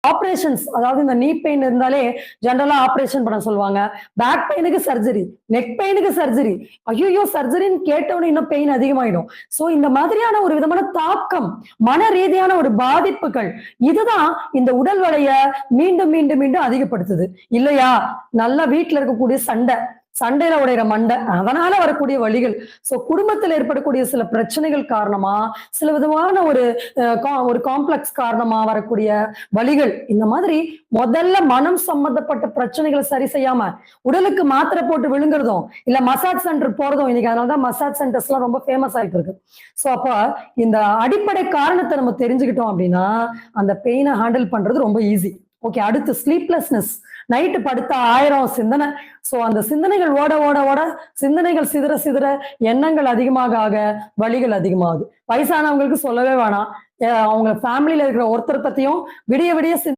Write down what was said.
Operations, அதாவது இந்த நீ பெயின் இருந்தாலே ஜெனரலா ஆப்ரேஷன் பண்ண சொல்லுவாங்க. பேக் பெயினுக்கு சர்ஜரி, நெக் பெயினுக்கு சர்ஜரி. ஐய்யயோ! சர்ஜரின்னு கேட்டவுடனே இன்னும் பெயின் அதிகமாயிடும். சோ இந்த மாதிரியான ஒரு விதமான தாக்கம், மன ரீதியான ஒரு பாதிப்புகள், இதுதான் இந்த உடல் வலிய மீண்டும், மீண்டும், மீண்டும் அதிகப்படுத்துது. இல்லையா? நல்லா வீட்ல இருக்கக்கூடிய சண்டையில உடையிற மண்டை, அதனால வரக்கூடிய வலிகள். சோ குடும்பத்துல ஏற்படக்கூடிய சில பிரச்சனைகள் காரணமா, சில விதமான ஒரு காம்ப்ளெக்ஸ் காரணமா வரக்கூடிய வலிகள். இந்த மாதிரி முதல்ல மனம் சம்பந்தப்பட்ட பிரச்சனைகளை சரி செய்யாம உடலுக்கு மாத்திரை போட்டு விழுங்குறதும், இல்ல மசாஜ் சென்டர் போறதும், இன்னைக்கு அதனாலதான் மசாஜ் சென்டர்ஸ் எல்லாம் ரொம்ப ஃபேமஸ் ஆயிட்டு இருக்கு. சோ அப்ப இந்த அடிப்படை காரணத்தை நம்ம தெரிஞ்சுக்கிட்டோம் அப்படின்னா அந்த பெயினை ஹேண்டில் பண்றது ரொம்ப ஈஸி. ஓகே, அடுத்து ஸ்லீப்லெஸ்னஸ். நைட்டு படுத்தா 1000 சிந்தனை. சோ அந்த சிந்தனைகள் ஓட ஓட ஓட, சிந்தனைகள் சிதற சிதற, எண்ணங்கள் அதிகமாக ஆக வலிகள் அதிகமாகுது. வயசானவங்களுக்கு சொல்லவே வேணாம். அவங்க ஃபேமிலியில இருக்கிற ஒருத்தர் பத்தியும் விடிய விடிய